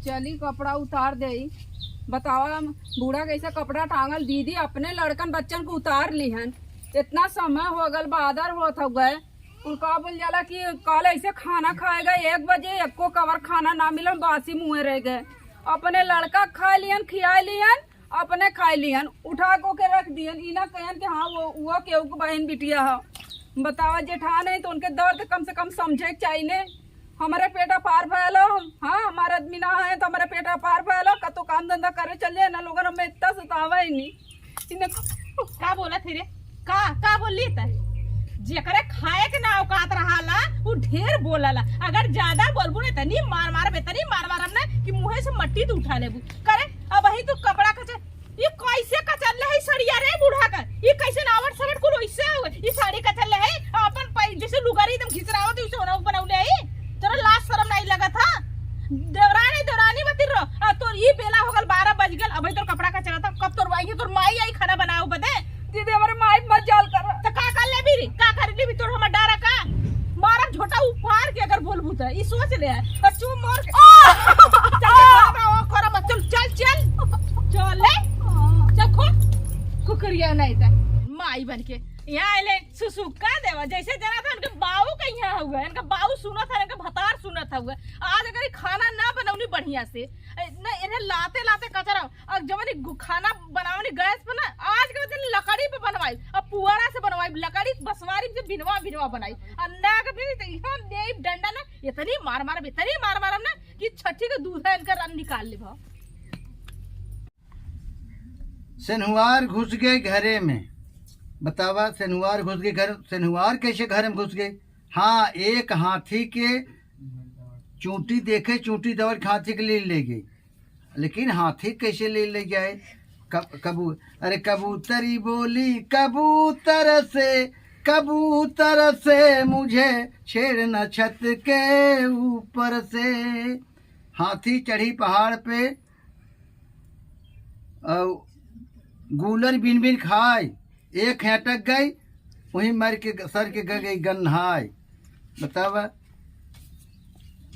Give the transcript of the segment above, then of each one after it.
चली कपड़ा उतार दे। बतावा बूढ़ा कैसा कपड़ा टांगल। दीदी अपने लड़कन बच्चन को उतार लिहन। इतना समय हो गल बादर होत हो गए। उनका बोल जाला कि कल ऐसे खाना खाएगा 1 बजे एको कवर खाना ना मिलन बासी मुँह रह गए। अपने लड़का खा लियन खिया लियन अपने खाए लियन उठा को के रख दियन। इना कहन कि हाँ वो केहू के बहन बिटिया है। बतावा जेठान है तो उनके दर्द कम से कम समझे चाहिए। हमारे पेटा पार भयल। हाँ हमारे आदमी ना है तो हमारे पेटा पार भयल। कतो काम धंधा करे चले ना लोगन में इतना सतावा ही नहीं। का बोला थे रे का बोली त जेकरे खाए के ना औकात रहाला वो ढेर बोलला। अगर ज्यादा बोलबू ने तनी मार मार ना कि मुंह से मट्टी तो उठा लेबू करे। अब वही तू कपड़ा कच ये कैसे कचल है सड़िया रे बूढ़ा का। ये कैसे नावट सड़ट को इससे ये साड़ी कचल है अपन जैसे लुगारी एकदम घिचरावत वैसे होना बनौले है। तेरा लाज शर्म नहीं लगा था। देवरानी बतिर रो तो ये बेला हो गल 12 बज गल। अभी तोर कपड़ा का चला था कब तोर वाई तोर माई आई खाना बनाओ बदे। दीदी हमारे माई मत जाल कर तो का कर ले भी का कर ले भी तोर हम डरा का मारा झोटा उफाड़ के अगर बोलबू त ई सोच ले और चुप मार के चल ले चल खो कुकरिया नहीं था माई बन के यहाँ आले सुसुका देवा जैसे जना था उनके बाऊ का यहाँ हुआ है। इनका बाऊ सुना था इनका भतार सुना था हुआ। आज अगर खाना ना बनाऊनी बढ़िया से ना इन्हें लाते लाते कचरा और जब खाना बनावनी गैस पर ना आज के दिन लकड़ी पे बनवाई अब पुआरा से बनवाई लकड़ी बसवारी से बिनवा बनाई अन्ना के फिर यहाँ डंडा ना इतनी मार ना कि छठी के दूध है इनका रन निकाल ले भाव। शनिवार घुस गए घरे में। बतावा शनिवार घुस गए घर। शनिवार कैसे घर में घुस गए। हाँ एक हाथी के चूंटी देखे चूंटी दौड़ हाथी के लिए ले गई। लेकिन हाथी कैसे ले जाए। अरे कबूतरी बोली कबूतर से मुझे छेड़ना छत के ऊपर से। हाथी चढ़ी पहाड़ पे गूलर बिन बिन खाए एक हेटक गई वहीं मर के सर के गई गन्हाई। बतावा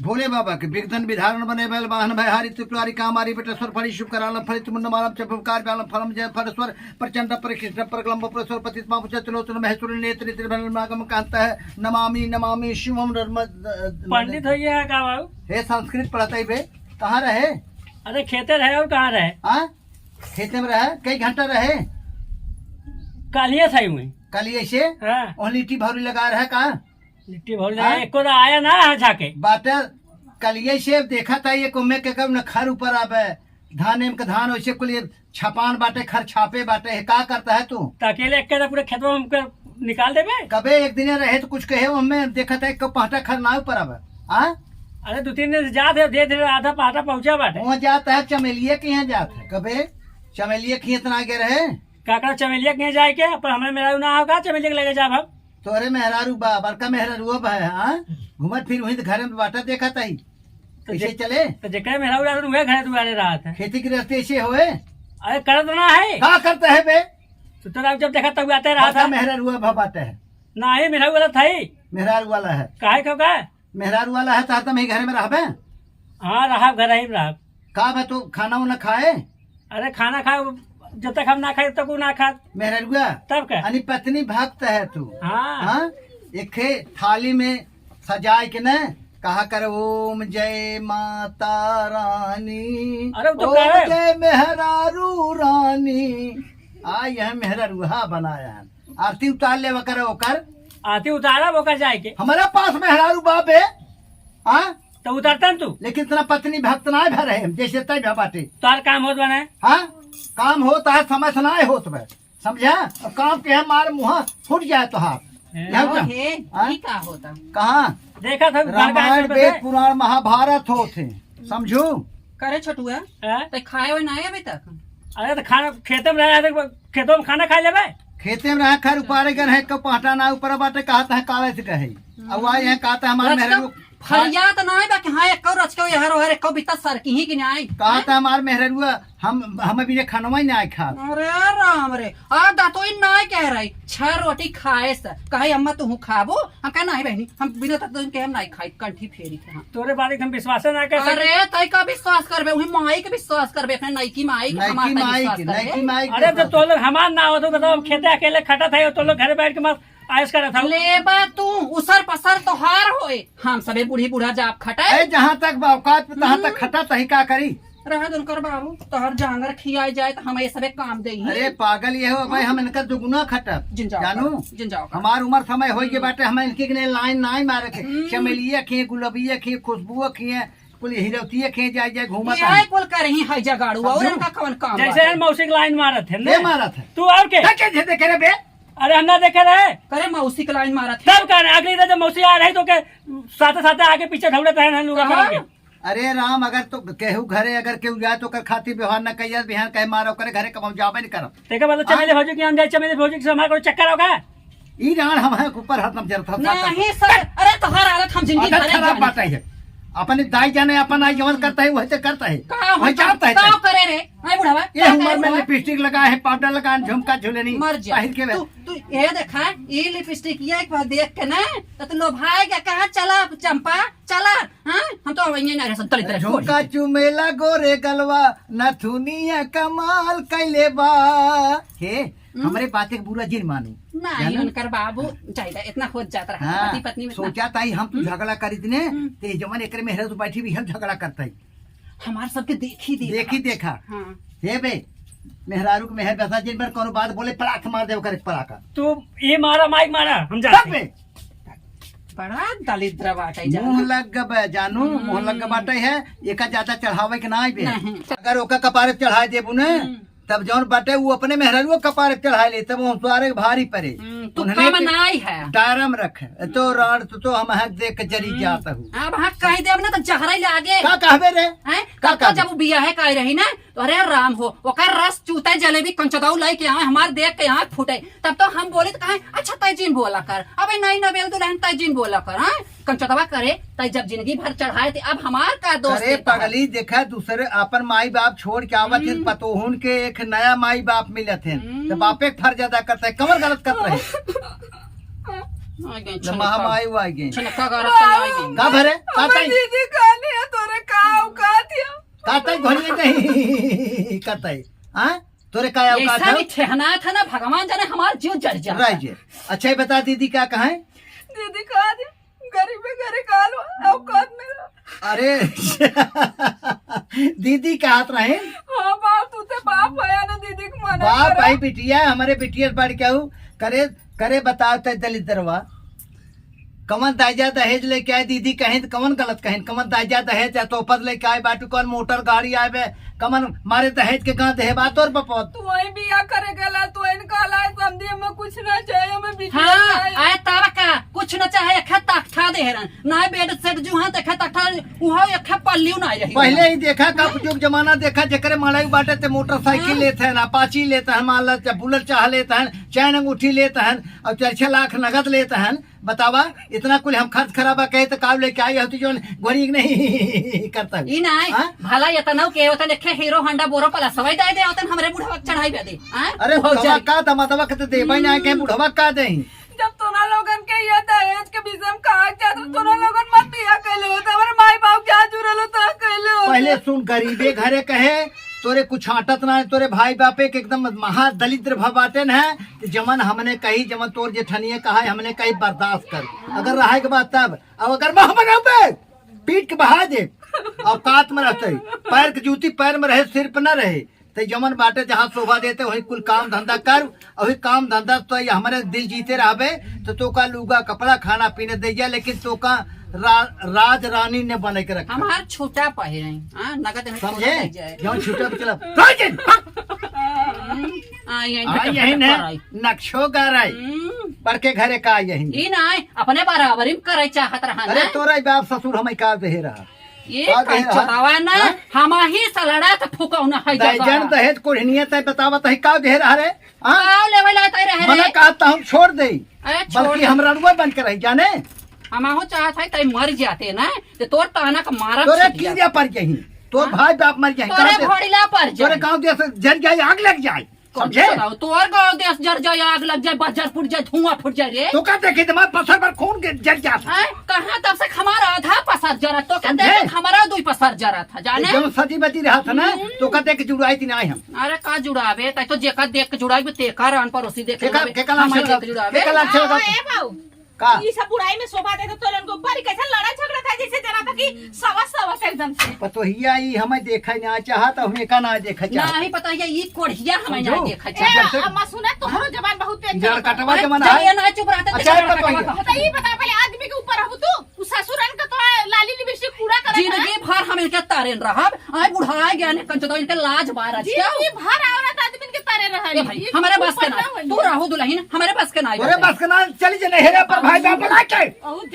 भोले बाबा के विघ्न विधारण बने बैल वाहन भयहारी त्रिपुरारी कामारी बेटेश्वर फली शुभ करालम फलित मुंड मालम चपुकार व्यालम फलम जय फलेश्वर प्रचंड परिकृष्ण परकलम परेश्वर पतित मापुच त्रिलोचन महेश्वर नेत्र त्रिभुवनागम कहता है नमामि शिवम। पंडित हो गया का बाबू। हे संस्कृत पढ़ता ही बे। कहाँ रहे। अरे खेते रहे और कहाँ रहे। हाँ खेते में रहे कई घंटा रहे। कालिया सही हुई कालिया से हाँ। लिट्टी भौरी लगा रहा कहाँ लिट्टी भर एको तो आया ना रहा जाके बाटा कलिए से देखा था ये कुम्मे के कब न खर ऊपर आवे धान एम के धान वैसे कुल ये छपान बाटे खर छापे बाटे है का करता है तू तो अकेले एक पूरे खेत में हमको निकाल देवे। कबे एक दिन रहे तो कुछ कहे हमें देखा था एक पाटा खर ना ऊपर आवे। अरे 2-3 दिन जाते धीरे धीरे आधा पाटा पहुंचा बाटे। वहाँ जाता है चमेलिया के यहाँ जाता है। कबे चमेलिया के इतना आगे रहे काका चमेलिया के जाए के पर हमें मेरा ना होगा चमेलिया के लगे जा भाव तो अरे मेहरारू बा बड़का मेहरारू है घूमत फिर वही घर में बाटा देखा था कैसे चले तो जेकरे मेहरारू वह घर दुआरे रहा था। खेती गृहस्थी ऐसे होए। अरे करत ना है का करता है बे तो तेरा जब देखा तब आते रहा था। मेहरारू बाटा है ना ही मेहरारू वाला था ही मेहरारू वाला है काहे क्यों का मेहरारू वाला है तो हम घर में रहा। हाँ रहा घर ही रहा का बा तो खाना उना खाए। अरे खाना खाए जब तक हम ना खाए तब ना खा मेहरुआ तब क्या यानी पत्नी भक्त है तू। हाँ एक थाली में सजाए के न कहा कर ओम जय माता रानी अरे तो ओम जय मेहरारू रानी। यह मेहरारूहा बनाया है आरती उतार ले कर आती उतारा वो कर जाए के हमारा पास मेहरारू बाप है। तो उतारता तू लेकिन इतना पत्नी भक्त ना भर है जैसे तय बाटे तार काम होत बने। हाँ काम होता है समय से ना होत बे समझा। काम के मार मुँह फूट जाए तो हाथ का होता कहाँ देखा था रामायण वेद पुराण महाभारत होते समझू करे छोटुआ तो खाए हुए ना अभी तक। अरे तो खाना खेते में रहे खेतों में खाना खा लेवे खेते में रहे खर उपारे गए है पाटा ना ऊपर बाटे कहता है काले से कहे अब यहाँ कहता है हमारे मेहरारू फरिया तो ना है कि हाँ एक रच के यहाँ रहे हमारे को भी सर की ही कि नहीं कहा था हमार मेहरुआ हम अभी खानवा ही नहीं खा। अरे राम रे आ दातो ही नहीं कह रही 6 रोटी खाए से कहे अम्मा तू खाबो हम कह नहीं बहनी हम बिना तक के हम नहीं खाई कंठी फेरी के हम तोरे बारे हम विश्वास ना कर सके। अरे तई का विश्वास करबे वही माई के विश्वास करबे अपने नईकी माई के हमार पे विश्वास करबे। नईकी माई अरे तो तो लोग हमार ना हो तो बताओ खेते अकेले खटा था तो लोग घर बैठ के मत आयस करा था। लेबा तू उसर पसर तोहार होए हम सबे बूढ़ी बूढ़ा जाप खटाए जहाँ तक औकात पे तहाँ तक खटा तही का करी। रह दुनकर बाबू तोहर जांगर खियाई जाए तो हम ये सबे काम दे अरे पागल ये हो भाई हम इनका दुगुना खटब जानू जिंजाओ हमार उम्र समय हो गए बाटे हम इनके ने लाइन नहीं मारे थे चमेलिया खिए गुलाबिया खिए खुशबुआ खिए कुल हिरौतिया खिए जाए जाए घूमा ये कुल करही है जगाड़ू और इनका कौन काम जैसे मौसी की लाइन मारा थे ले मारा था तू और के देखे रे बे। अरे हम ना देखे रहे करे मौसी के लाइन मारा था तब कह अगली जब मौसी आ रही तो के साथे साथे आगे पीछे ढौड़े रहे लूगा मार अरे राम अगर तो केहू घरे अगर केहू जाए तो कर खातिर व्यवहार न कहिए बिहान कहे मारो करे घरे कब जाबे नहीं करब देखा मतलब चमेली भौजी की हम जाए चमेली भौजी से हमारे को चक्कर होगा ई रान हमारे ऊपर हरदम जरता नहीं सर अरे तोहर हालत हम जिंदगी भर खराब बात है अपने दाई जाने अपन आई जवन करता है वही करता है वही जानता है का करे रे आई बुढ़ावा ये उम्र में लिपस्टिक लगाए है पाउडर लगाए झुमका झुलनी मर जा पहिर के तू ये देखा ये लिपस्टिक ये एक बार देख के ना तो लोभाएगा कहाँ चला चंपा चला हाँ हम तो वही ना रह तली तरह झुमका चुमेला गोरे गलवा नथुनिया कमाल कैले बा हे हमारे बात एक बुरा जिन मानू नहीं उनकर बाबू चाहिए इतना खोज जाता रहा हाँ, पति पत्नी में सोचा ताई हम तू झगड़ा करी ने ते जवन एकरे में तो बैठी भी हम झगड़ा करता है हमार सबके देखी देखा हाँ हे बे मेहरारू के मेहर बैठा जिन पर कोनो बात बोले पड़ाक मार दे करे पड़ाका तू ये मारा माइक मारा हम सब जाते बे बड़ा दलिद्र बाटे मुंह लग गए जानू मुंह लग बाटे है एका ज्यादा चढ़ावे के ना बे नहीं। अगर ओका कपारे चढ़ाए देबू ने तब जौन बाटे वो अपने मेहरारू कपारे चढ़ाए ले तब वो सारे भारी पड़े तू काम नहीं है डायरम रख तो राड तो हम हक देख के जरी जाता हूँ अब हाँ कह दे ना तो जहरा ही लागे का कहबे रे हैं का कब जब बिया है कह रही ना तो अरे राम हो ओकर रस चूते जलेबी कंचदाऊ लाई के यहाँ हमार देख के यहाँ फूटे तब तो हम बोले तो कहे अच्छा तैजीन बोला कर अबे नहीं नबेल दुल्हन तैजीन बोला कर हाँ कंचदवा करे तय जब जिंदगी भर चढ़ाए थे अब हमार का दोस्त अरे पगली देखा दूसरे अपन माई बाप छोड़ के आवत है पतोहुन के एक नया माई बाप मिलत है तो बापे फर्ज ज्यादा करता है कमर गलत करता है महामाई वो आई गई छनका गरत आई गई का भरे काता दीदी कहनी है तोरे का औकात है काता घोड़िए नहीं काता हां तोरे का औकात ऐसा है भी ठहना था ना भगवान जाने हमार जीव जल जा राइजे अच्छा ही बता दीदी क्या कहा दीदी कहा दे गरीब में घरे काल औकात में अरे दीदी का हाथ रहे हाँ बाप तू ते बाप है ना दीदी को मना बाप करा। भाई बिटिया हमारे बिटिया बढ़ क्या हूँ करे करे बताओ तो दलितरवा कमन दाइजा दहेज लेके आए दीदी कहें तो कमन गलत कहें कमन दाइजा दहेज या तोहफत लेके आए बाटू कौन मोटर गाड़ी आए बे कमन मारे दहेज के कहाँ दहे बात और बपौत तू वही बिया करे गला तू इन काला समझे हमें कुछ ना चाहिए हमें बिटिया हाँ चाहिए। आए तारका कुछ न चाहे खत तख्ता दे रन ना बेड सेट जो हां तख्ता तख्ता उहा एक पल्लियो ना रही पहले ही देखा कब जुग जमाना देखा जकरे मड़ाई बाटे ते मोटरसाइकिल लेते हैं अपाची लेते हैं मान लो बुलेट चाह लेते हैं चैन अंगूठी लेते हैं और 4-6 लाख नगद लेते हैं बतावा इतना कुल हम खर्च खराबा कहे तो काब लेके आई होती जो गोरी नहीं करता ई नाय हाँ? भला यतनौ के होता देखे हीरो होंडा बोरो पला सवाई दे दे होतन हमरे बुढ़वा चढ़ाई दे हां अरे बुढ़वा का दमादवा कहते दे भाई ना के बुढ़वा का दे जब तोना लोगन के ये दहेज के विषय में कहा जाता तो तोना लोगन मत बिया कहले होता हमारे माई बाप क्या जुड़ल होता कहले हो पहले सुन गरीबे घरे कहे तोरे कुछ आटत ना है तोरे भाई बापे के एकदम महादलिद्र भवाते न है जमन हमने कही जमन तोर जेठनिए कहा हमने कही बर्दाश्त कर अगर रहे के बाद तब अब अगर मह बनाओ पीट के बहा दे औकात में रहते पैर की जूती पैर में रहे सिर पे न रहे तो जमन बाटे जहाँ शोभा देते वही कुल काम धंधा कर वही काम धंधा तो हमारे दिल जीते रहे तो का लूगा कपड़ा खाना पीने दे जा लेकिन तो का राज रानी ने बने के रखा हमार छोटा पहिरे हां नगद में समझे जाए जो छूटा चला यही ने नक्शो गाराई बड़के घरे का यही ई नाय अपने बराबरी में करे चाहत रहा अरे ना तोरा बाप ससुर हमें का दे रहा ये कंचदावा ना हम ही सलड़ा त फुकौना है जन जगह दहेज कोढ़नियत है बतावत है का दे रहा रे हां आओ लेवल आते रहे मना रे कहता हम छोड़ दे अरे छोड़ बल्कि हम रणुआ बन के रह जाने हम हो चाहत है तय मर जाते ना तो तोर ताना का मारा तोरे कीड़े पर जाही तोर भाई बाप मर जाही तोरे घोड़िला पर तोरे गांव देश जल जाए आग लग जाए समझे तोर गाँव देश जर जाए आग लग जाए बजर फूट जाए धुआं फूट जाए रे तो का देखे तुम्हारे पसर पर खून के जल जाता हैं? कहाँ तब से हमारा आधा पसर जरा तो कहते हैं हमारा दो पसर जरा था जाने जब सती बती रहा था ना तो कहते कि जुड़ाई थी ना हम अरे का जुड़ावे तय तो जेका देख के जुड़ावे तेका रान पर उसी देख के लाख जुड़ावे ए बाऊ का ये सब बुराई में शोभा देते तो लोगों को बड़ी कैसे लड़ा झगड़ा था जैसे जना था कि सवा एकदम से पतोहिया ई हमें देखा ना चाहत हमें का ना देखा चाहत नहीं पता है ये कोढ़िया हमें ना देखा ए अम्मा सुना तोहरो जबान बहुत तेज जड़ चलता कटवा अरे के मना जब ये ना चुप रहता अच्छा, ये पतोहिया। बताइए बता पहले आदमी के ऊपर हबू तू ससुरन का तो लाली लिपस्टिक पूरा कर जिंदगी भर हम इनके तारेन रहब आय बुढ़ाए गया ने कंचो इनके लाज बारह जिंदगी भर औरत आदमी के तारे ए भाई रहली हमारे बस के ना तू रहू दुल्हन हमारे बस के ना तोरे बस के ना चली जे नहरे पर भाई बाप बुला के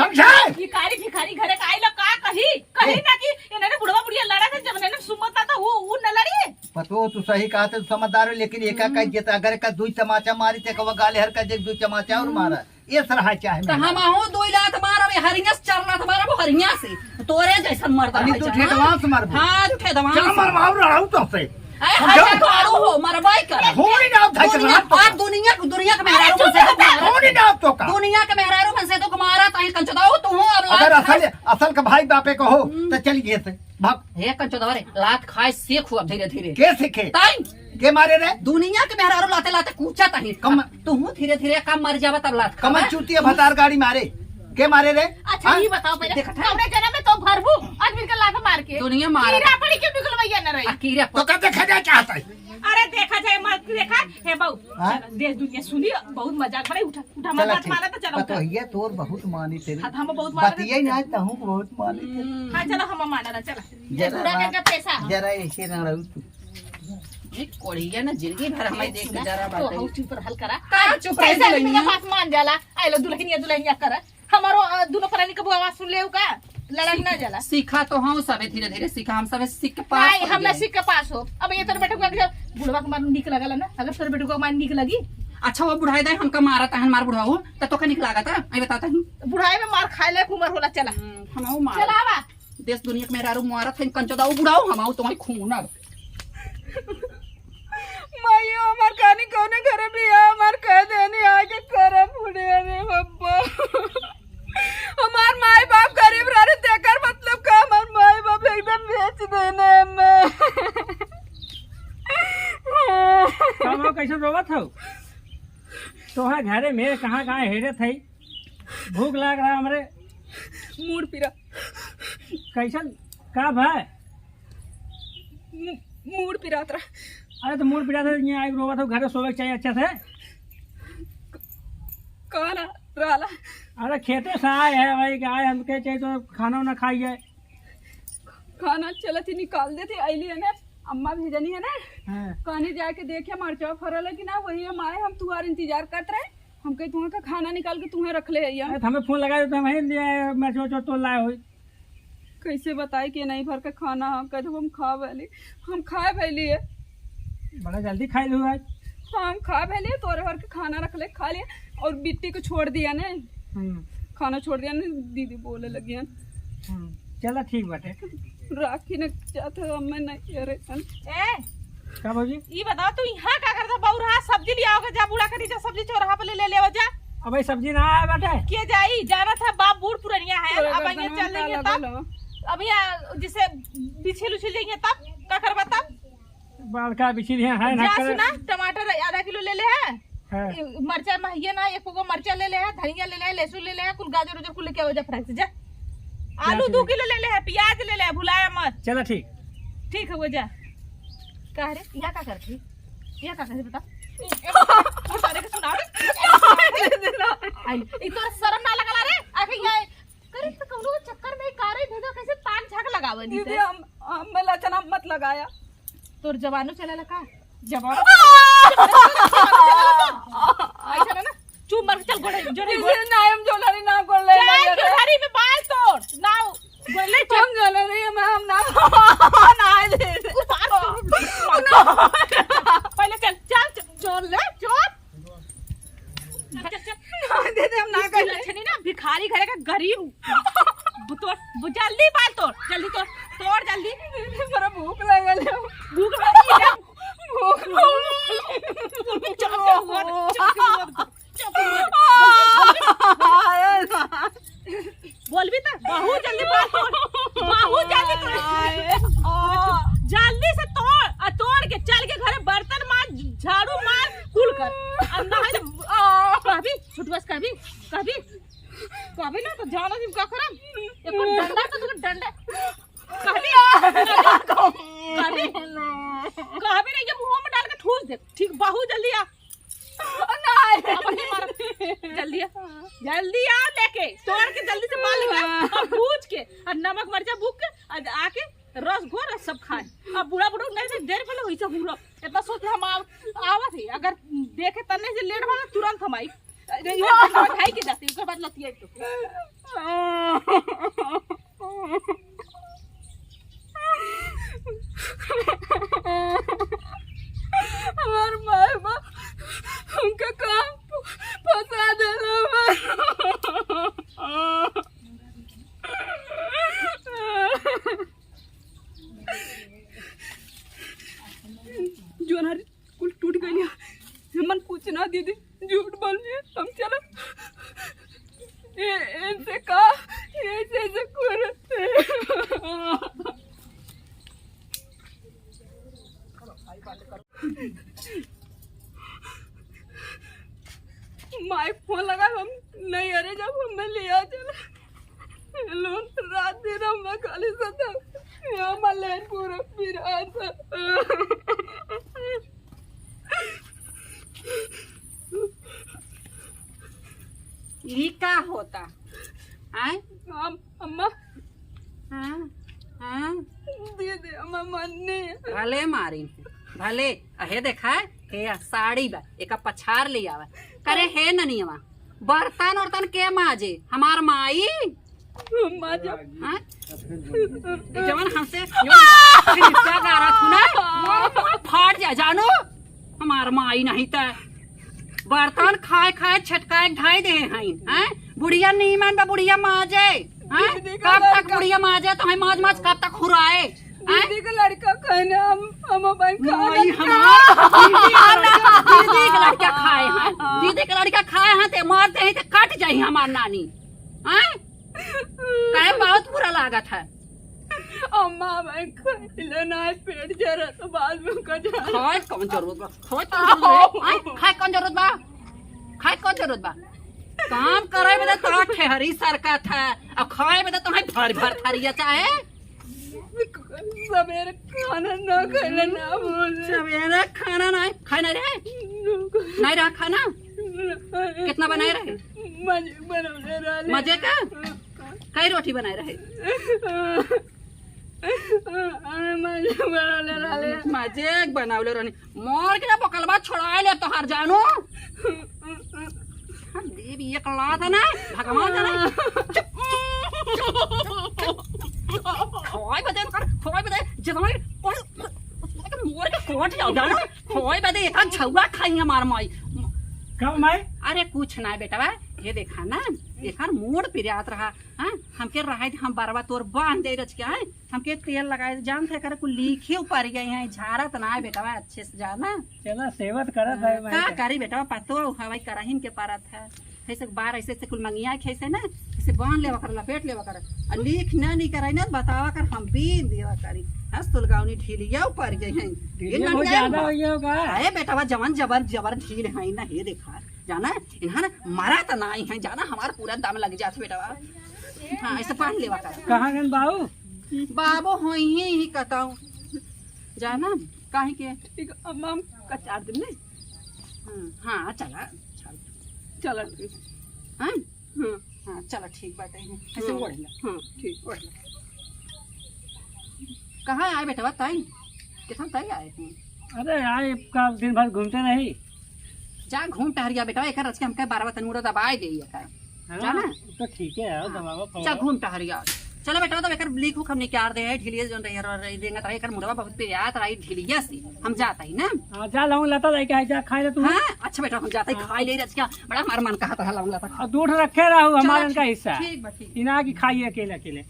समझे भिखारी भिखारी घरे का आइलो का कही ना कि इन्होंने बुढ़वा बुढ़िया लड़ा था जब इन्होंने सुमता था वो न लड़ी पतो तू सही कहा तो समझदार है लेकिन एका का जेत अगर का दुई तमाचा मारी ते कवा गाले हर का जे दुई तमाचा और मारा ये सरहा चाहे तो हम आहू 2 लाख मारब हरिया से 4 लाख मारब हरिया से तोरे जैसा मर्द अभी तू ठेकवा से मार हां तू ठेकवा चल मरवाऊ रहू तो से हां तो हो मरवाई कर होनी ना था दुनिया के मेहरारू से होनी ना तो का दुनिया के मेहरारू मन से तो मारा ताही कंचदाओ तू हो अब अगर असल का भाई बापे को हो तो चल गए से भाग हे कंचदाओ रे लात खाए सीख अब धीरे धीरे के सीखे ताई के मारे रे दुनिया के मेहरारू लाते लाते कूचा ताही कम तू धीरे धीरे काम मर जावा तब लात कम चूतिया भतार गाड़ी मारे के मारे रे अच्छा ये बताओ पहले देखा था? कमरे जन्म में तो भरबू आदमी का लात मार के दुनिया मारा कीड़ा पड़ी क्यों निकलवैया न रही कीड़ा तो कब देखा जाए चाहता है अरे देखा जाए मत देखा हे बाऊ हाँ? चलो, देश दुनिया सुनी बहुत मजाक बड़े उठा उठा मत चला बात मारा तो चलो तो ये तोर बहुत मानी तेरे हाँ, हम बहुत मारा बतिया ना तहु बहुत मानी तेरे हाँ चलो हम माना ना चला जरा पूरा का पैसा जरा ऐसे ना रहू तू ये कोड़िया ना जिंदगी भर हमें देख के जरा तो बात हम चुप रहल करा का चुप रह पैसा दुल्हनिया? आदमी के पास मान जाला आइलो दुल्हनिया करा हमारो दोनों प्राणी का आवाज सुन ले का लड़क ना जाला सीखा तो हम सबे धीरे धीरे सीखा हम सबे सीख के पास पाई हो हम गए। नसीब के पास हो अब ये तोर बेटे को बुढ़वा के मार निक लगल ना अगर तोर बेटे को मार निक लगी अच्छा वो बुढ़ाई दे हमका मारा था मार बुढ़ाऊ तो का निकला था आई बताता हूं बुढ़ाई में मार खाए लायक उम्र होला चला हम आओ मार चला आवा देश दुनिया के मेहरारू मारा था कंचो दाऊ बुढ़ाऊ हम आओ तुम्हारी खून ना मायो हमार कानी कोने घरे भी हमार कह देनी आके करे बुढ़े रे बब्बा हमार माई बाप गरीब रहे तेकर मतलब का हमार माई बाप एकदम बेच देने में कब कैसे रोवत हो तोहा घरे मेरे कहाँ कहाँ हेरे थे भूख लग रहा हमरे मूड पिरा कैसन का भाई मूड पिरात रहा अरे तो मूड पिटा था यहाँ आए रोवत हो घरे सोवे के चाहिए अच्छा से कहना रहला अरे खेते से आए है भाई कि आए हमके चाहिए तो खाना वाना खाइए खाना चलत ही निकाल देती अली है ना अम्मा भेजनी है ना हाँ। कहानी जाके देखे मरचा फरल है कि ना वही हम आए हम तुम्हारा इंतजार करते रहे हम कहीं तुम्हारा का खाना निकाल के तुम्हें रख ले आइया अरे तो हमें फोन लगा तो वहीं मैच वो तो लाए हो कैसे बताए कि नहीं भर के खाना हम कहते हम खा भैली हम खाए भैली है बड़ा जल्दी खाई लू आज हम खा भैली तोरे भर के खाना रख ले खा लिया और बिट्टी को छोड़ दिया ने खाना छोड़ दिया ने दीदी बोले लगी हैं चलो ठीक बाटे राखी ने चाहते हमें नहीं करे ए का भौजी ये बताओ तू यहाँ का करता बौरा सब्जी लिया होगा जा बुढ़ा करी जा सब्जी चौराहा पे ले ले जा अब भाई सब्जी ना आए बाटे के जाई जाना था बाप बूढ़ पुरनिया है अब ये चल लेंगे तब अब यहाँ जिसे बिछिल उछिल जाएंगे तब का करबा तब बड़का बिछी है ना जा करे सुना टमाटर आधा किलो ले ले है हाँ। मरचा महिए ना एक को मरचा ले ले है धनिया ले ले है लहसुन ले ले है कुल गाजर उजर कुल लेके आओ जा फ्राई से जा आलू 2 किलो ले ले है प्याज ले ले है भुलाया मत चलो ठीक ठीक है वो जा कह रे यहाँ का करती यहाँ का करती बता सारे के सुना रे तो शर्म ना लगला रे आके यहाँ करे तो कौनो चक्कर में कारे भेजो कैसे तान झाक लगावे दी दीदी हम लचना मत लगाया तोर जवानो चला लका जवान ऐसा ना चुप मर चल गोड़े जो नहीं गोड़े ना हम जोलरी ना कर ले चाय के घड़ी में बाल तोड़ नाउ गोले हम जोलरी में हम ना ना दे पहले चल चल चोर ले चोर दीदी हम ना कर ले ना भिखारी घरे का गरीब तोड़ जल्दी बाल तोड़ जल्दी तोड़ जल्दी मेरा भूख लगल है भूख लगी है बोल भी तो बहुत जल्दी बाल तोड़ बहुत जल्दी तोड़ जल्दी से तोड़ के चल के घरे बर्तन मार झाड़ू मार कुल कर कभी छुटबस कभी ना तो जानो तुम क्या करम एक डंडा तो तुम डंडा कभी नहीं ये मुंह में डाल के ठूस दे ठीक बहुत जल्दी आ जल्दी आ लेके तोड़ के जल्दी से बाल लगा और भूज के और नमक मिर्चा भूज के आके रस घोर और सब खाए अब बूढ़ा नहीं से देर पहले हुई सब पूरा इतना सोच हम आवत है अगर देखे तन्ने से लेट वाला तुरंत हम आई खाई के जाती उसके बाद लती है हमार माँ बाप उनका काम फंसा जो ना कुल टूट गई मन कुछ ना दीदी झूठ बोल रही हम चलो इनसे कहा ऐसे करते माई फोन लगा हम नहीं अरे जब हमें लिया चला लोन रात दिन हम खाली सता यहाँ मल्लेन पूरा फिरा था ये का होता आय अम्मा हाँ दीदी अम्मा मन्ने भले मारी भले अहे देखा हे साड़ी बा एका पछार ले आवा करे हे ननियवा बर्तन उर्तन के माजे हमार माई अम्मा जब हाँ? जवन हमसे रिश्ता गारा थू ना फाट जा जानो हमार माई नहीं त बर्तन खाए छटकाए ढाई दे हैं बुढ़िया नहीं मान बा बुढ़िया माजे कब तक बुढ़िया माजे तो माज कब तक खुराए दीदी का लड़का कहने हम अपन दीदी का लड़का खाए हैं दीदी का लड़का खाए हैं ते मारते हैं ते कट जाये हमार नानी कहे बहुत बुरा लागत है अम्मा मैं खइले ना पेट जरा तो बाद में का जा खाए कौन जरूरत बा खाए कौन जरूरत बा खाए कौन जरूरत बा काम करे में तो ठहरी सरकत है और खाए में तो तुम्हें भर थरिया चाहे सवेरे खाना ना खइले ना बोल सवेरे खाना नहीं खाना रहे नहीं रहा खाना कितना बनाए रहे मजे का कई रोटी बनाए रहे मजे बनावले रहनी मोर के ना पकलबा छोड़ाए ले तो हार जानो देवी ये कला था ना भगवान था ना खोई बदे जदों मोर के कोट जाओ जानो खोई बदे एक छौवा खाई हमार माई कब माई अरे कुछ ना बेटा ये देखा ना एकर मोड़ पिरात रहा हमके रहा हम बरवा तोर बांध दे रच के हमके तेल लगाए जान थे करे कुल लिखे ऊपर गए हैं झारत ना बेटा अच्छे से जाना चला सेवत करत है का करी बेटा पतो हवाई कराहिन के पारत है ऐसे बार ऐसे कुल मंगिया खेसे ना ऐसे बांध लेवा कर लपेट लेवा कर और लिख ना नहीं कराई ना बतावा कर हम बीन देवा करी हंस तुलगावनी ढीलिया ऊपर गए हैं बहुत ज्यादा हो गया होगा अरे बेटा जवन जबर ढील है ना ये देखा जाना इन्हां मारा तो नहीं है जाना हमारा पूरा दम लग जाता बेटा हाँ ऐसे पान लेवा कर कहाँ गन बाबू बाबू हो ही कहताऊ जाना काहे के अम्मा का 4 दिन में हाँ चला चल हाँ चलो ठीक बात है ऐसे ओढ़ ला हाँ ठीक ओढ़ ला कहाँ आए बेटा ताई कितना ताई आए हैं अरे आए का दिन भर घूमते नहीं जा घूम टहरिया बेटा एक रच के हमके 12 तनूरा दबाए दे जाना तो ठीक है दबावा जा घूम टहरिया चलो बेटा तो एकर लीक हुक हमने क्या दे है ढिलिया जोन रही देंगे तो एकर मुड़वा बहुत पियात रही ढिलिया से हम जाता ही ना। हाँ जा लाऊं लता लेके आई जा खाए ले तू। हाँ अच्छा बेटा हम जाते ही खाई ले रज क्या बड़ा हमार मन कहा था लाऊं लता और दूध रखे रहू हमारे चलो, का हिस्सा ठीक बा ठीक। इना की खाइए अकेले अकेले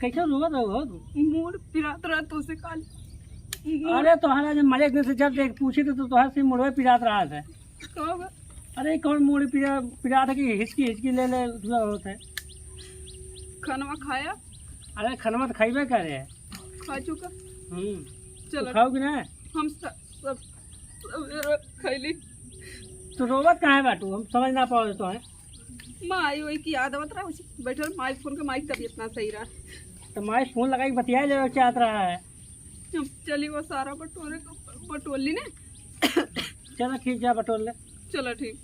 कैसे रोवत हो तू? मूड पिरात रहा तो से काल अरे तोहरा जब मजे दिन से जब देख पूछी तो तोहरा से मुड़वे पिरात रहा था। कब अरे कौन मुड़ी पिरात है कि हिचकी ले ले दूसरा होता है। खाना खाया अरे खनवा तो खाइबे करे। खा चुका चलो चलो खाओगी ना। हम सब खैली। तो रोवत कहाँ है बाटू हम समझ ना पाओ तो है। माई वही की याद आवत रहा बैठल माई फोन के माई तबीयत ना सही रहा। तो माई फोन लगाई बतिया ले चाहत रहा है। हम चली वो सारा बटोरे बटोली ने। चलो ठीक जा बटोल ले। चलो ठीक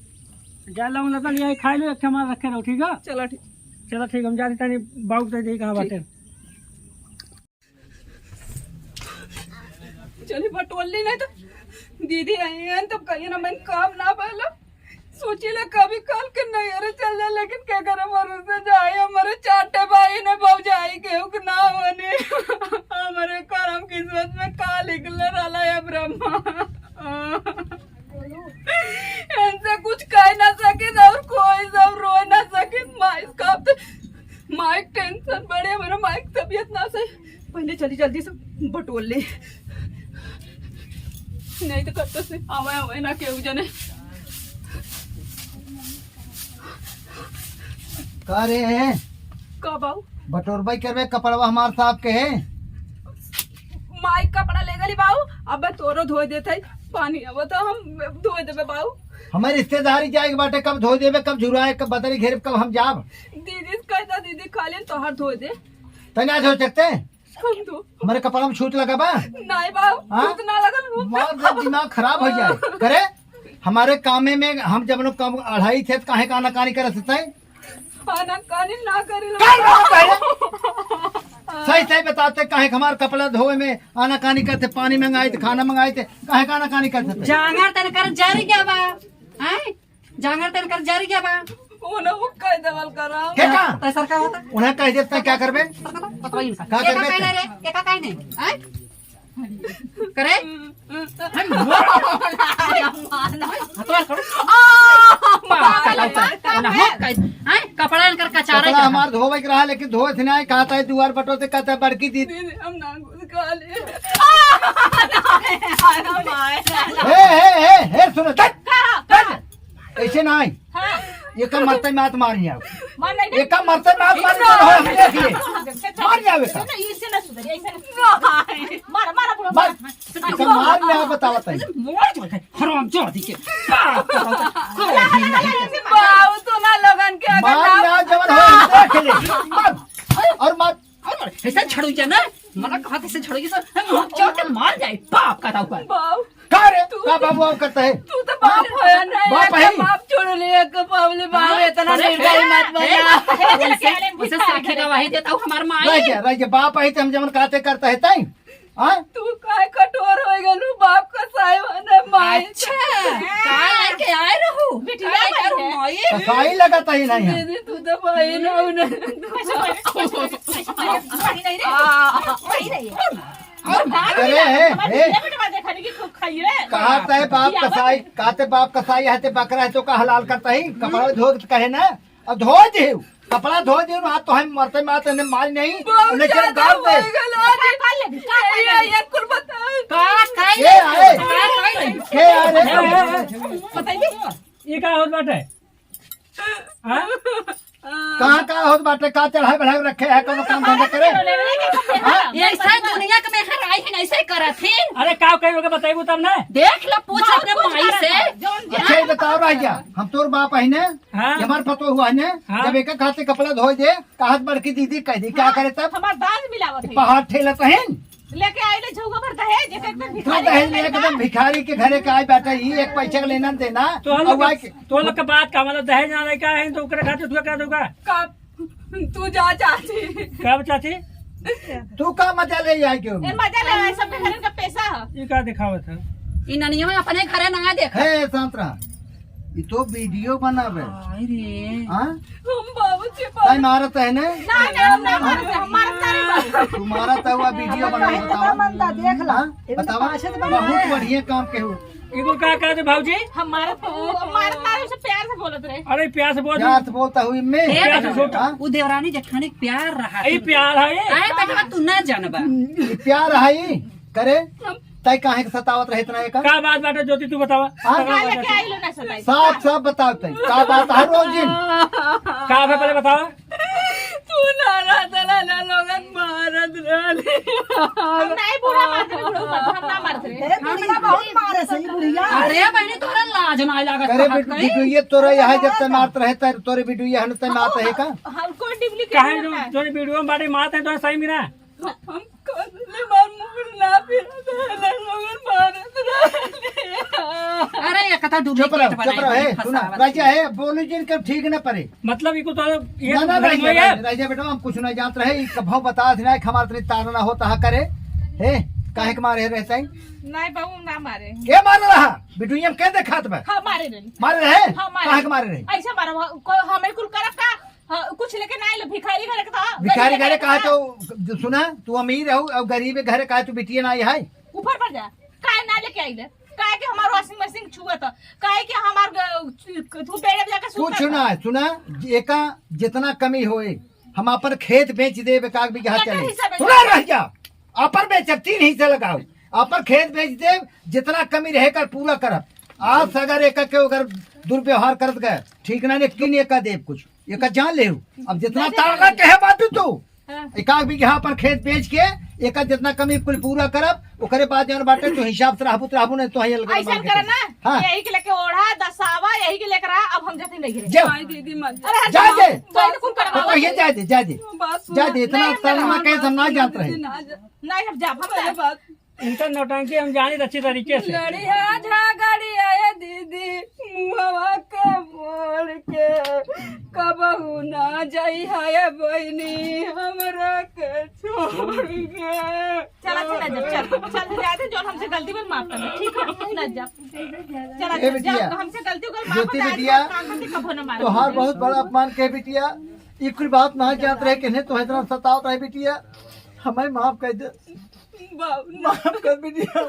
जा लाऊं लता लिया खाई लो एक हमारा रखे रहो ठीक है। चलो ठीक चलो ठीक हम जाते तानी बाबू तो दी कहाँ बाटे। चली बटोली नहीं तो दीदी आई है तो कहीं ना मैं काम ना पहला सोची ला कभी कल के नहीं अरे चल जाए लेकिन क्या करे मर से जाए हमारे चाटे भाई ने बहु जाई के ना होने हमारे करम किस्मत में का लिखल रहा है ब्रह्मा इनसे कुछ कह ना सके और कोई सब रो ना सके माइक का माइक टेंशन बढ़े मेरा माइक तबीयत ना सही पहले चली जल्दी से बटोल ले नहीं तो कब से आवे आवे ना केहू जने का रे कब आऊ बटोरबाई करवे कपड़वा हमार साहब के है। माइक कपड़ा ले गली बाऊ अब तोरो धो देते पानी अब तो हम धो देबे बाऊ हमारे रिश्तेदारी जाए बाटे कब धो देवे कब झुराए कब बदरी घेर कब हम जाब। दीदी कहता दीदी खा ले तो हर धो दे तना धो सकते हम धो हमारे कपड़ा में छूट लगा बा। नहीं बाऊ हाँ? छूट ना लगल मार दे, दिमाग खराब हो जाए करे हमारे कामे में हम जब लोग कम अढ़ाई थे तो काहे का आनाकानी कर सकते हैं। खाना कानी ना करे सही सही बताते काहे हमारे कपड़ा धोए में आनाकानी करते पानी मंगाए थे खाना मंगाए थे काहे का आनाकानी करते थे। जांगर तन कर जारी क्या बा हैं जांगर तन कर जारी क्या बा ओने वो कह देवल करा क्या का तैसर का होता उन्हें कह देते हैं क्या करबे बताइए का का करबे कहने रे के का कहने हैं करे हतवार करो कपड़ा इनकर कचारा कपड़ा हमार धोवे के रहा लेकिन धोए थे नहीं कहता है दुआर बटो से कहता है बड़की दीदी दीदी हम ना घुस खा ले हे सुनो ऐसे नहीं एक मरते में हाथ मारी आओ एक मरते में हाथ मारी आओ हम देखिए मार जावे का मार में बतावत है हराम जोड़ी के बाऊ तो ना लगन के अगर मार ना में जवन हो हम देख ले मार और मार ऐसा छड़ू जा ना मना कहा कैसे छड़ोगी सर हम चोट के मार जाए बाप का हुआ बाऊ का रे का बाबू अब करता है तू तो बाप होया नहीं बाप है। एक बाप छोड़ ले एक पावले बाप इतना निर्दयी मत बना उसे साखी गवाही देता हूँ हमार माँ रह गया बाप है तो हम जवन कहते करता है तई हां तू काय कठोर हो गलू बाप का साहिब ने माई अच्छा का लेके आए रहू बिटिया करू माई कसाई लगता ही नहीं है दीदी तू तो भाई ना अरे कहता है बाप कसाई कहते बाप कसाई है ते बकरा है तो का हलाल करता ही कपड़ा धो के कहे ना अब धो दे कपड़ा धो दे हाथ तो हम मरते मात ने मार नहीं उन्हें चल गाल दे ये कुल बता का ये आए के अरे बताइए ये का होत बाटे हाँ? कहां का होत बाटे का चढ़ाई बढ़ाई रखे है कोनो काम धंधा करे ये ऐसा दुनिया के में हर आई है ऐसे ही करत थी अरे का कहीं लोग बताइबू तब ना। देख लो पूछ अपने माई से अच्छा ये बताओ रह गया हम तोर बाप है ने हाँ। हमार पतो हुआ ने हाँ। जब एक खाते कपड़ा धो दे कहत बड़की दीदी कह दी क्या करे तब हमार दाल मिलावत है पहाड़ ठेला कहें लेके आइले झौगा भर दहेज एक एकदम तो भिखारी दहेज में एकदम भिखारी के घरे का आए बैठा ही एक पैसा का लेना देना तो हम और आए लोग तो लोग के बात का मतलब दहेज ना लेके आए हैं तो ओकरे खातिर तू क्या दूंगा कब तू जा चाची कब चाची तू का मजा ले जाए क्यों ए मजा ले रहा है सबके घर का पैसा है ये का दिखावत है। इन ननिया में अपने घरे ना देख है संतरा ये तो वीडियो बनावे रे हाँ हम बाबू ताई मारत है ने हम ना मारते, हम मारते नहीं बाबू। तुम्हारा तो हुआ वीडियो बना बतावा देख ला बतावा बहुत बढ़िया काम के हो इनको क्या कहते भाजी? हम मारते नहीं, उसे प्यार से बोलत रहे। अरे प्यार से बोल। जात बोलता हुई मैं ए प्यार से बेटा, छोटा। वो देवरानी जेठानी के प्यार रहा ये प्यार है ये। आए बेटा तू ना जानबा ये प्यार है करे तय काहे के सतावत रहे इतना एक का बात बाटे ज्योति तू बतावा। का लेके आई लो ना सताई। साफ साफ बताओ तय का बात है रोज दिन का है पहले बतावा। तू नारा तला ना लोगन मारत रहले हम नहीं बुरा मारते, हम ना मारते रहे। बुढ़िया बहुत मारे सही बुढ़िया। अरे बहनी तोरा लाज ना लागत करे कहत कहीं। बिटुए तोरा यहाँ जब तय मारत रहे तय तोरे बिटुए हन तय मारत है का हमको डुप्लीकेट काहे लगता है। जो वीडियो में बाटे मारते हैं तो सही मिला। हम कसले मार मुकुर ना फिरत रहले लोगन मारत रहले। अरे ये कथा चुप रहो डुप्लीकेट चुप रहो है सुना राजा है बोलू जिन कर ठीक न परे मतलब इको तो ये ना ना धर्म है। राजा बेटा हम कुछ नहीं जानते रहे कभो बता देना हमारे तनी तारना होता है करे हे काहे के मारे रहता है नहीं बाबू ना मारे, के मार रहा बिटुए हम के देखत बा हम मारे रहे। मारे रहे हाँ, मारे। काहे के मारे रहे ऐसा मारा हमें कुल करब का। हाँ, कुछ लेके ना आइलो, भिखारी घर के था। भिखारी घरे कहा तो सुना तू अमीर हो और गरीब घरे कहा तू बिटिया ना है ऊपर पर जा, काहे ना लेके आइले, काहे के हमार वॉशिंग मशीन छुआ था, काहे के हमार तू पेड़ पे जाके कुछ सूता ना सुना एका जितना कमी होए हम अपन खेत बेच दे काग भी क्या चले हिस्सा बेच सुना रह जा अपन बेच 3 हिस्से लगाओ अपन खेत बेच दे जितना कमी रहे कर पूरा करब आज से अगर एक के अगर दुर्व्यवहार करत गए ठीक ना ने किन एक देव कुछ एक जान ले अब जितना तारना के है बात तू हाँ। एकाक भी यहाँ पर खेत बेच के एक जितना कमी कुल पूरा करब ओकरे बाद जौन बाटे तो हिसाब से रहबू नहीं तो ऐसा करे ना, हाँ यही के लेके ओढ़ा दसावा, यही के लेकर आ, अब हम जाते नहीं गिरे। जाओ आई दीदी मत अरे हट जा जाओ, दे। तो इनको कुल करवा तो ये जा दे जा दे बात सुन जा दे इतना नहीं, तारना नहीं, कैसे हम ना जानते रहे नहीं हम जा, हम पहले जा। बात इनका नौटंकी हम जानी अच्छी तरीके से। लड़ी है झगड़ी है दीदी मुहवा के मोड़ के कबहू ना जाई है बहनी हमरा के छोड़ के। चला चला चल जाते जो हमसे गलती पर माफ करना, ठीक है ना जा। चला ए चल बिटिया, जा, हमसे गलती हो गई माफ ज्योति कर दे, बिटिया, कबो ना मारे। तोहार बहुत बड़ा अपमान के बिटिया ये कुल बात ना जानते रहे कि तो इतना सतावत रहे बिटिया हमें माफ कर दे माफ कर बिटिया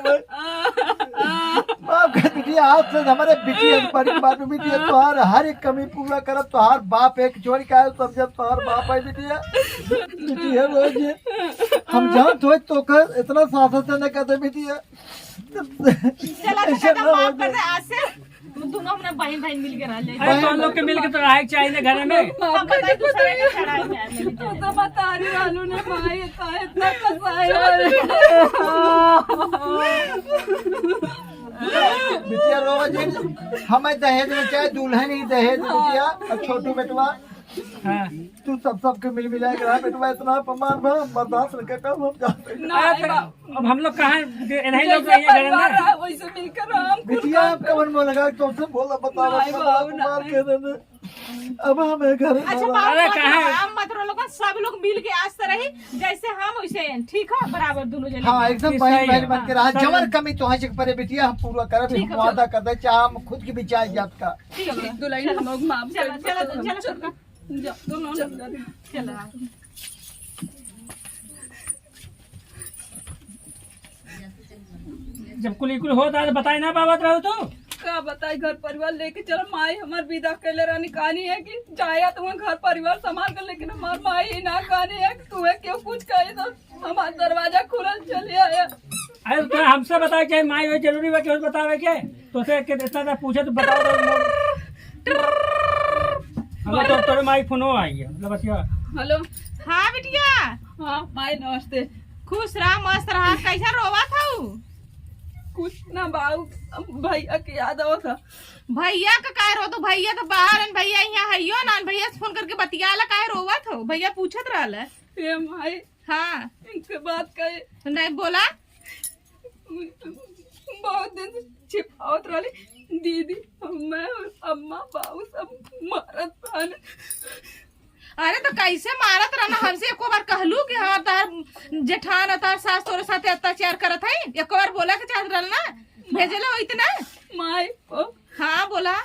माफ कर बिटिया आज से हमारे बिटिया परिवार में बिटिया तोहार हर एक कमी पूरा करब तोहार बाप एक चोरी का सब जब तोहार बाप है बिटिया बिटिया रोज हम जानते हो तो कर इतना साहस से न कहते बिटिया चला ऐसे तो ना हो माफ कर दे, आज से दोनों हमने बहन बहन मिल के रह ले। अरे तो हम लोग के मिल के तो रहा चाहिए घर में। हम बताए दूसरे के चढ़ाई में आने लगे। तू तो बता रही वालों ने भाई इतना कसाया बिटिया रोज हमें दहेज में चाहे दुल्हन ही दहेज बिटिया और छोटू बेटवा हाँ। तू सबके मिल मिला के रहा बेटवा इतना अपमान बर्दाश्त नहीं कर हम जाते अरे तो अब हम लोग कहाँ नहीं लोग जैसे रहिए घर परिवार में। रहा वैसे मिलकर हम बिटिया कमर में लगा तुमसे बोला बताओ नहीं बाबू, मार के देने अब हमें घर अच्छा में बाबू अरे मत कहाँ है? रहो, हम मत रहो लोगन, सब लोग मिल के आज से रही जैसे हम वैसे हैं, ठीक है बराबर दोनों जने। हाँ एकदम सही बहन है। बहन बन के रहा हाँ। जबर कमी तो है परे बिटिया हम पूरा करब ठीक है, हम वादा कर दे चाहे हम खुद की भी चाहे जात का ठीक है दुल्हन हम लोग माफ चलो चलो चलो चलो जा दोनों चलो। जब कुल इकुल होता है तो बताए ना बाबत रहो तो। का बताई घर परिवार लेके चलो माई हमार विदा कैले रहनी कहानी है कि चाहे तुम्हें घर परिवार संभाल कर लेकिन हमार माई ही ना कहानी है कि तुम्हें क्यों कुछ कहे तो हमारा दरवाजा खुलल चले आया। अरे तो हमसे बताए चाहे माई हो जरूरी बा कि बतावे के तो से के इतना पूछे तो बताओ हम तो तोरे माई फोनो आई है मतलब बतिया। हेलो हाँ बिटिया, हाँ माई नमस्ते। खुश रहा मस्त रहा, कैसा रोवा था उ? कुछ ना बाबू भैया की याद आओ था। भैया का काहे रो, तो भैया तो बाहर हैं, भैया यहाँ हइयो ना, भैया से फोन करके बतियाला काहे रोवत हो? भैया पूछत रहल है। ये माई हाँ इनसे बात कहे नहीं बोला, बहुत दिन से छिपावत रही दीदी मैं और अम्मा बाबू सब मारत रहने। अरे तो कैसे मारत रहना, हमसे एको बार कहलू कि हाँ तार जेठान और तार सास तोरे साथे अत्याचार करत है? एको बार बोला के चाहत रहल ना, भेजले हो इतना? माई को हाँ बोला।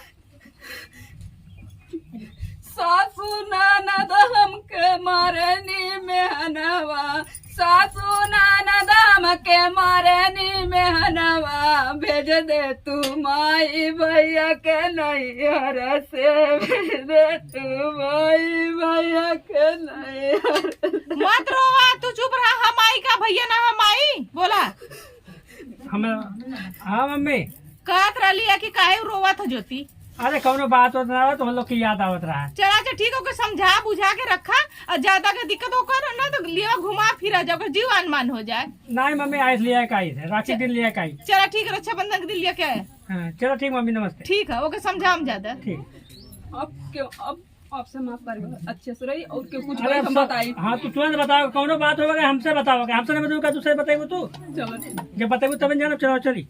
सासू ननद हमके मारनी मेहनवा, सासू ननद हमके मारनी मेहनवा, भेज दे तू माई भैया के नैहर से, भेज दे तू माई भैया के नैहर। मत रोवा, तू चुप रहा। हम आई का भैया ना हम आई बोला। हाँ मम्मी, कहत रही कि काहे रोवा था ज्योति। अरे कौनो बात होत ना तो हम लोग की याद आवत रहा। चला अच्छा ठीक हो, समझा बुझा के रखा, और ज्यादा के दिक्कत होकर ना तो लिया घुमा फिरा जाओ, जीव अनमान हो जाए। नहीं मम्मी, आइस लिया काई है, राखी दिन लिया काई। चला ठीक है, रक्षाबंधन के दिन लिया क्या है। हाँ, चलो ठीक मम्मी, नमस्ते। ठीक है, ओके समझा हम ज्यादा। ठीक। अब क्यों, अब आपसे माफ कर, अच्छे से रही और क्यों कुछ अरे हम सब- बताई। हाँ तो तुरंत बताओ, कौनो बात होगा हमसे बताओगे, हमसे नहीं बताओगे, दूसरे बताएगा तू। चलो जब बताएगा तब जाना, चलो चली।